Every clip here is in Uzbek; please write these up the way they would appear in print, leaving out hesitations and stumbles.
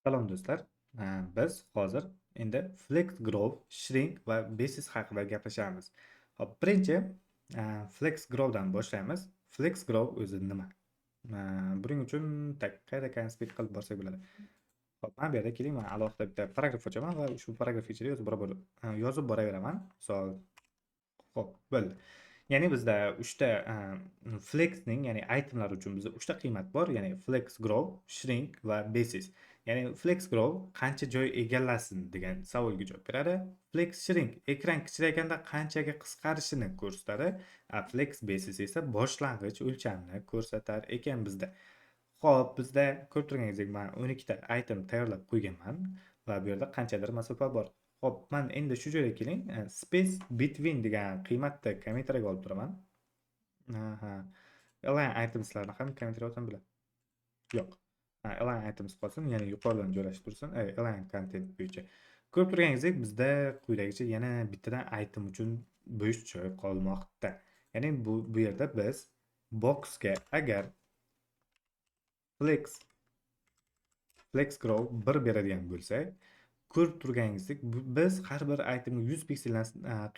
Salom do'stlar. Biz hozir endi Flex Grow, Shrink va Basis haqida gaplashamiz. Hop, birinchi Flex Grow'dan boshlaymiz. Flex Grow o'zi nima? Buning uchun qayerda konspekt qilib borsak bo'ladi. Hop, mana bu yerda keling, men alohida bitta paragraf ochaman va ushbu paragraf ichida yozib boraveraman. Misol, hop, bo'ldi. Ya'ni bizda 3 ta flexning, ya'ni itemlar uchun bizda 3 ta qiymat bor, ya'ni flex grow, shrink va basis. Ya'ni flex grow qancha joy egallasin degan savolga javob beradi. Flex shrink ekran kichirayganda qanchaga qisqarishini ko'rsatadi. Flex basis esa boshlang'ich o'lchamni ko'rsatar ekan bizda. Xo'p, bizda ko'rib turganingizdek, men 12 ta item tayyorlab qo'yganman va bu yerda qanchadir masofa bor. Xo'p, men endi shu joyga keling, space between degan qiymatni kommentariyaga olib turaman. Aha. Align itemslarni ham kommentariyaga olsam bo'ladi. Yo'q. Align items qolsin, ya'ni yuqoridan joylashib tursin. Align content bo'yicha. Ko'rib turganingizdek, bizda quyidagicha yana bittadan item uchun bo'sh joy qolmoqda. Ya'ni bu yerda biz boxga agar flex grow 1 beradigan bo'lsak, ko'rib turganingizdek, biz har bir itemga 100 pikseldan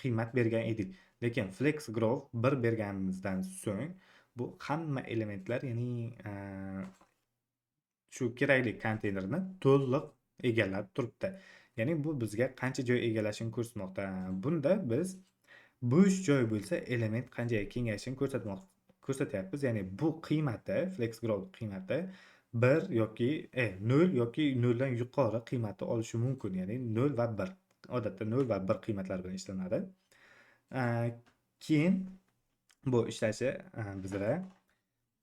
qiymat bergan edik. Lekin flex grow 1 berganimizdan so'ng bu hamma elementlar, ya'ni shu kerakli konteynerni to'liq egallab turibdi. Ya'ni bu bizga qancha joy egallashini ko'rsatmoqda. Bunda biz bo'sh joy bo'lsa element qanchaga kengayishini ko'rsatyapmiz. Ya'ni bu qiymati, flex grow qiymati 1 yoki 0 yoki 0 dan yuqori qiymatni olishi mumkin. Ya'ni 0 va 1. Odatda 0 va 1 qiymatlari bilan ishlanadi. Keyin bu ishlashi bizda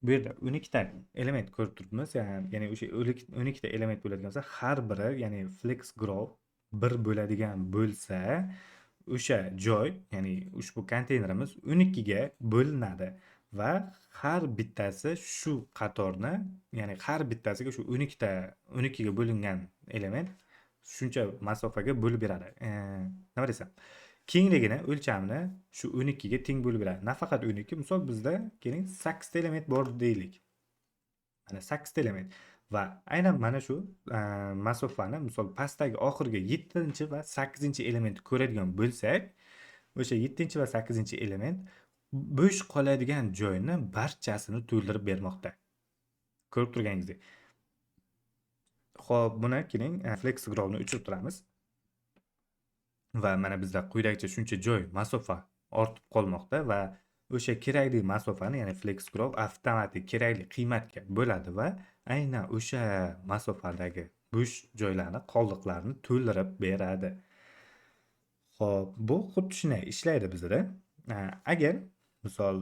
bu yerda 12 ta element ko'rib turibmiz. Ya'ni o'sha 12 ta element bo'ladigan bo'lsa, har biri, ya'ni flex grow 1 bo'ladigan bo'lsa, o'sha joy, ya'ni ushbu konteynerimiz 12 ga bo'linadi va har bittasi shu qatorni, ya'ni har bittasiga shu 12 ga bo'lingan element shuncha masofaga bo'lib beradi. Nima desam, kengligini, o'lchamini shu 12 ga teng bo'lib beradi. Nafaqat 12, misol bizda keling 8 ta element bor deylik. Mana 8 ta element va aynan mana shu masofani, misol pastdagi oxirgi 7 va 8 elementni ko'radigan bo'lsak, o'sha 7 va 8 element bo'sh qoladigan joyni barchasini to'ldirib bermoqda. Ko'rib turganingizdek. Xo'p, buni keling flex grow'ni o'chirib turamiz. Va mana bizda quyidagicha shuncha joy, masofa ortib qolmoqda va o'sha kerakli masofani, ya'ni flex grow avtomatik kerakli qiymatga bo'ladi va aynan o'sha masofadagi bo'sh joylarni, qoldiqlarni to'ldirib beradi. Xo'p, bu xuddi shunday ishlaydi bizda. Agar misol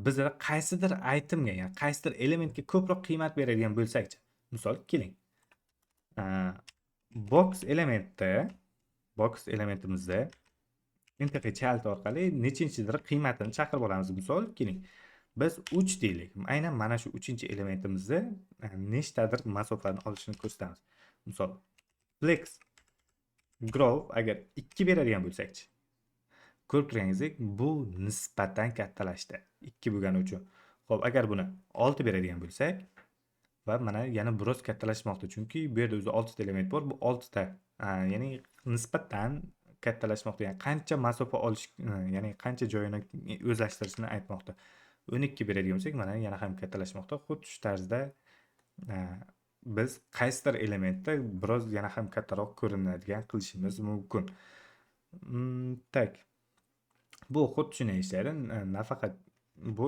bizda qaysidir itemga, ya'ni qaysidir elementga ko'proq qiymat beradigan bo'lsak-chi. Misol keling. box elementimizda NTF chalt orqali nechinchidir qiymatini chaqirib olamiz. Misol keling, biz 3 deylik. Aynan mana shu 3-elementimizni nechtadir masofani olishini ko'rsatamiz. Misol flex grow agar 2 beradigan bo'lsak-chi. Ko'rib turganingizdek, bu nisbatan kattalashdi 2 bo'lgani uchun. Xo'p, agar buni 6 beradigan bo'lsak va mana yana biroz kattalashmoqda, chunki bu yerda o'zi 6 ta element bor. Bu 6 ta, ya'ni nisbatan kattalashmoqda. Ya'ni qancha masofa olish, ya'ni qancha joyini o'zlashtirishini aytmoqda. 12 beradigan bo'lsak, mana yana ham kattalashmoqda. Xuddi shu tarzda biz qaysidir elementda biroz yana ham kattaroq ko'rinadigan qilishimiz mumkin. Tak. Bu xuddi shunday ishlaydi. Nafaqat bu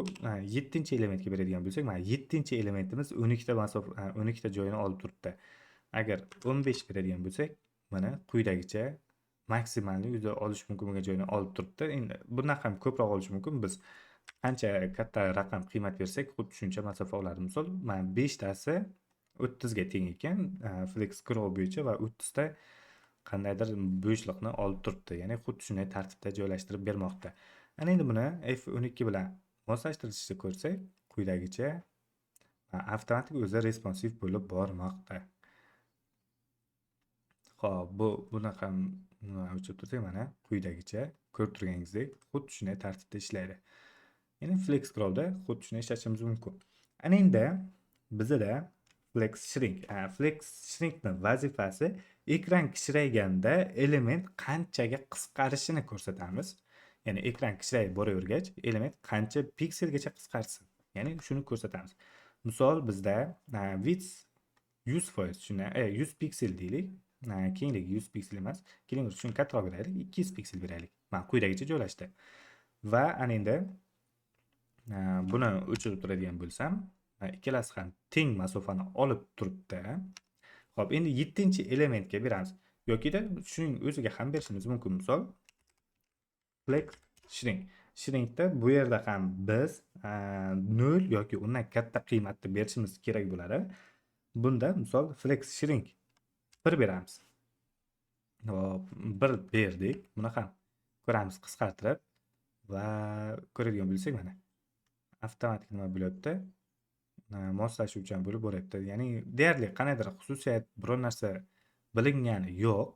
7-elementga beradigan bo'lsak, mana 7-elementimiz 12 ta masofa, 12 ta joyini olib turibdi. Agar 15 beradigan bo'lsak, mana quyidagicha maksimalni yuza olish mumkin bo'lgan joyini olib turibdi. Endi bundan ham ko'proq olish mumkin. Biz qancha katta raqam qiymat bersak, xuddi shuncha masofa oladi. Misol, mana 5 tasi 30 ga teng ekan, flex grow bo'yicha va 30 ta qandaydir bo'shliqni olib turibdi. Ya'ni xuddi shunday tartibda joylashtirib bermoqda. Ana endi buni F12 bilan moslashtirishni ko'rsak, quyidagicha avtomatik o'zi responsiv bo'lib bormoqda. Xo'p, buni ham o'chirib tursak, mana quyidagicha ko'rib turganingizdek, xuddi shunday tartibda ishlaydi. Ya'ni flex grow'da xuddi shunday ishlashimiz mumkin. Ana endi bizda flex shrink. Flex shrinkni vazifasi ekran kichrayganda element qanchaga qisqarishini ko'rsatamiz. Ya'ni ekran kichrayib boravergach, element qancha pikselgacha qisqarsin. Ya'ni shuni ko'rsatamiz. Misol bizda width 100%, shuni 100 piksel deylik. Kengligi 100 piksel emas. Keling shuni kattaroq beraylik, 200 piksel beraylik. Mana quyidagicha joylashdi. Va ana endi buni o'chirib turadigan bo'lsam, ikkalasi ham teng masofani olib turibdi. Xo'p, endi 7-elementga beramiz. Yokida shuning o'ziga ham berishimiz mumkin. Misol flex shrink. Shrinkda bu yerda ham biz 0 yoki undan katta qiymatni berishimiz kerak bo'ladi. Bunda misol flex shrink 1 beramiz. Hop, 1 berdik. Buni ham ko'ramiz qisqartirib va ko'radigan bo'lsak mana avtomatik nima bo'lyapti? Moslashuvchan bo'lib boryapti. Ya'ni deyarli qanaydir xususiyat biror narsa bilingani yo'q.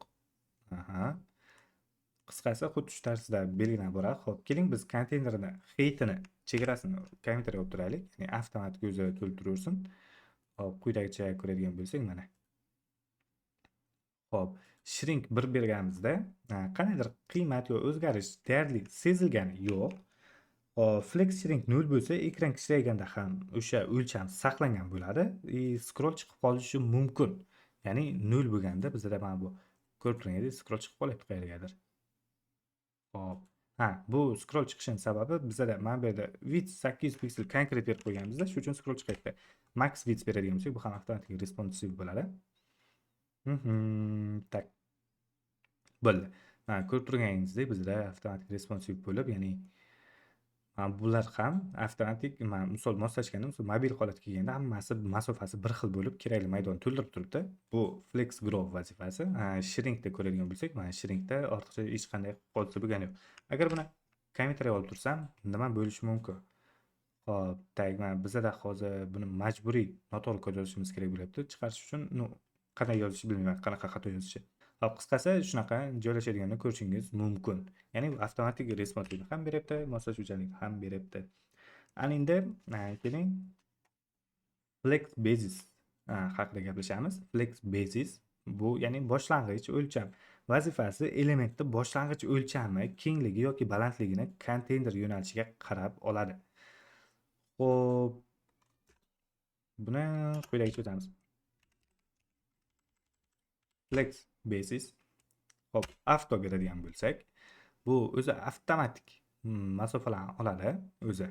Qisqasi xuddi shu tarzda belgilab boradi. Xo'p, keling biz konteynerni heightini chegarasini kommentar olib turaylik. Ya'ni avtomatik o'zi to'lib turaversin. Hop, quyidagicha ko'radigan bo'lsak mana. Xo'p, shrink 1 berganimizda qanaydir qiymat yo o'zgarish deyarli sezilgani yo'q. Flex shrink 0 bo'lsa, ekran kichrayganda ham o'sha o'lcham saqlangan bo'ladi. Scroll chiqib qolishi mumkin. Ya'ni 0 bo'lganda bizda mana bu ko'rib turganingizdek scroll chiqib qolyapti qayergadir. Hop. Bu scroll chiqishining sababi bizda mana bu yerda width 800 piksel konkret berib qo'yganimizda, shu uchun scroll chiqyapti. Max width beradigan bo'lsak, bu ham avtomatik responsive bo'ladi. Tak. Bo'ldi. Ko'rib turganingizdek bizda avtomatik responsive bo'lib, ya'ni bular ham avtomatik misol moslashganda, misol mobil holatga kelganda hammasi masofasi bir xil bo'lib, kerakli maydon to'ldirib turibdi. Bu flex grow vazifasi. Shrinkda ko'radigan bo'lsak, mana shrinkda ortiqcha hech qanday hodisa bo'lgani yo'q. Agar buni kommentariy olib tursam, nima bo'lishi mumkin? Hop, mana bizda hozir buni majburiy noto'g'ri kod yozishimiz kerak bo'lyapti. Chiqarish uchun qanday yozishni bilmayman, qanaqa xato yozishi. Hop, qisqasi shunaqa joylashadiganini ko'rishingiz mumkin. Ya'ni avtomatik responsivni ham beryapti, moslashuvchanlikni ham beryapti. Ana endi keling flex basis haqida gaplashamiz. Flex basis bu ya'ni boshlang'ich o'lcham vazifasi elementni boshlang'ich o'lchami, kengligi yoki balandligini konteyner yo'nalishiga qarab oladi. Xo'p, buni quyidagicha o'tamiz. Flex basis. Hop, auto beradigan bo'lsak, bu o'zi avtomatik masofalarni oladi o'zi.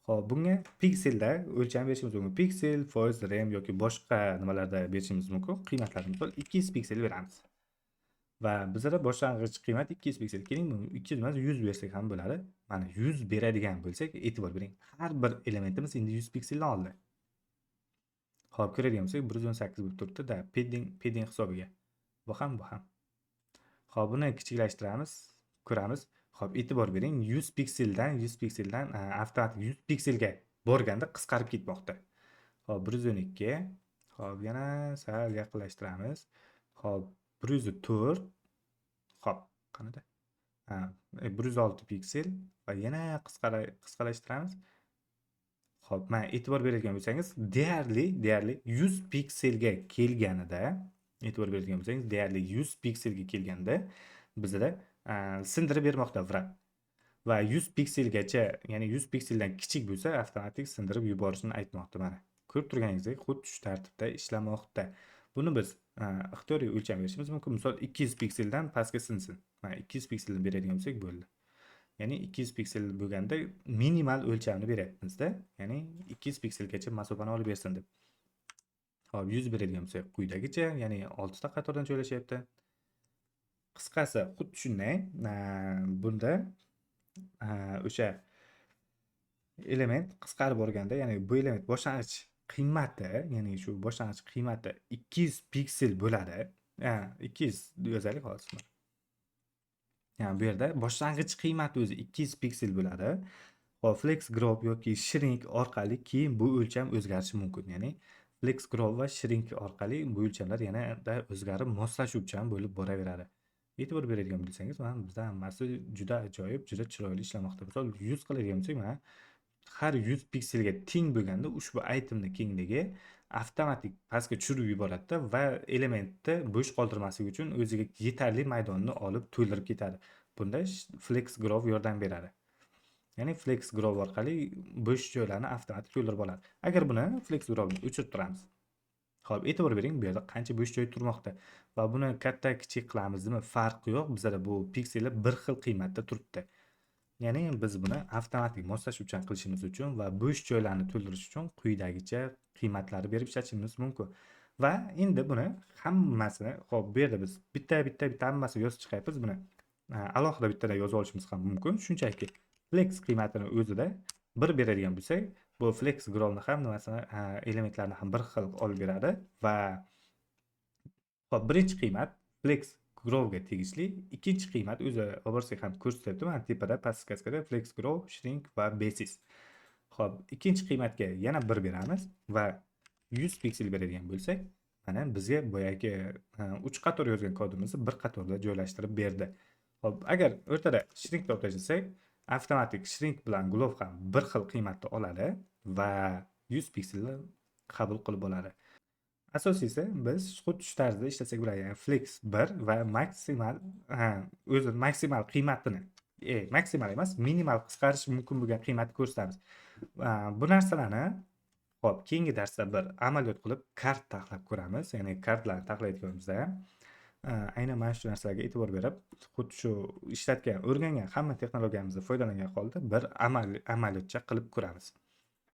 Hop, bunga pikselda o'lcham berishimiz mumkin. Piksel, foiz, RAM yoki boshqa nimalarda berishimiz mumkin. Qiymatlarni misol 200 piksel beramiz. Va bizda boshlang'ich qiymat 200 piksel. Keling, 200 emas 100 bersak ham bo'ladi. Mana 100 beradigan bo'lsak, e'tibor bering. Har bir elementimiz endi 100 pikseldan oldi. Hop, ko'radigan bo'lsak 118 bo'lib turibdi-da, padding hisobiga. Bu ham. Hop, buni kichiklashtiramiz, ko'ramiz. Hop, e'tibor bering, 100 pikseldan avtomatik 100 pikselga borganda qisqarib ketmoqda. Hop, 112. Hop, yana sal yaqinlashtiramiz. Hop, 104. Hop, qanada? 106 piksel va yana qisqalashtiramiz. Hop, mana e'tibor beradigan bo'lsangiz, deyarli 100 pikselga kelganida, deyarli 100 pikselga kelganda bizda sindirib bermoqda vrap. Va 100 pikselgacha, ya'ni 100 pikseldan kichik bo'lsa, avtomatik sindirib yuborishini aytmoqda mana. Ko'rib turganingizdek, xuddi shu tartibda ishlamoqda. Buni biz ixtiyoriy o'lcham berishimiz mumkin. Misol 200 pikseldan pastga sinsin. Mana 200 pikseldan beradigan bo'lsak bo'ldi. Ya'ni 200 piksel bo'lganda minimal o'lchamni beryapmizda. Ya'ni 200 pikselgacha masofani olib bersin deb. Hop, 100 beradigan bo'lsak quyidagicha, ya'ni 6 ta qatordan joylashyapti. Qisqasi xuddi shunday. Bunda o'sha element qisqarib borganda, ya'ni bu element boshlang'ich qiymati, ya'ni shu boshlang'ich qiymati 200 piksel bo'ladi. 200 yozaylik hozir. Yani bu yerda boshlang'ich qiymati o'zi 200 piksel bo'ladi. Hop, flex grow yoki shrink orqali keyin bu o'lcham o'zgarishi mumkin. Ya'ni flex grow va shrink orqali bu o'lchamlar yanada o'zgarib moslashuvchan bo'lib boraveradi. E'tibor beradigan bo'lsangiz, mana bizda hammasi juda ajoyib, juda chiroyli ishlamoqda. Misol 100 qiladigan bo'lsak, mana har 100 pikselga teng bo'lganda ushbu itemning kengligi avtomatik pastga tushirib yuboradida va elementni bo'sh qoldirmaslik uchun o'ziga yetarli maydonni olib to'ldirib ketadi. Bunda Flex Grove yordam beradi. Ya'ni Flex Grove orqali bo'sh joylarni avtomatik to'ldirib oladi. Agar buni Flex Grove'ni o'chirib turamiz. Xo'p, e'tibor bering, bu yerda qancha bo'sh joy turmoqda va buni katta kichik qilamizmi, farqi yo'q. Bizda bu piksellar bir xil qiymatda turibdi. Ya'ni biz buni avtomatik moslashuvchan qilishimiz uchun va bo'sh joylarni to'ldirish uchun quyidagicha qiymatlarni berib ishlatishimiz mumkin. Va endi buni hammasini, xo'p, bu yerda biz bitta hammasini yozib chiqyapmiz. Buni alohida bittada yozib olishimiz ham mumkin. Shunchaki flex qiymatini o'zida bir beradigan bo'lsak, bu flex grovni ham nimasini elementlarni ham bir xil olib beradi va xo'p, birinchi qiymat flex Grow'ga tegishli, ikkinchi qiymat o'zi oborsak ham ko'rsatyapti. Mana tepada pastki kaskada Flex Grow, Shrink va Basis. Xo'p, ikkinchi qiymatga yana 1 beramiz va 100 piksel beradigan bo'lsak, mana bizga boyagi 3 qator yozgan kodimizni bir qatorda joylashtirib berdi. Xo'p, agar o'rtada Shrink olib tashlasak, avtomatik Shrink bilan Glow ham bir xil qiymatni oladi va 100 pikselni qabul qilib oladi. Asosiysi biz xuddi shu tarzda ishlasak bo'ladi. Ya'ni flex 1 va maksimal o'zi maksimal qiymatini, maksimal emas, minimal qisqarish mumkin bo'lgan qiymatni ko'rsatamiz. Bu narsalarni hop, keyingi darsda bir amaliyot qilib kart taxlab ko'ramiz. Ya'ni kartlarni taxlayotganimizda aynan mana shu narsalarga e'tibor berib, xuddi shu ishlatgan, o'rgangan hamma texnologiyamizdan foydalangan holda bir amaliyotcha qilib ko'ramiz.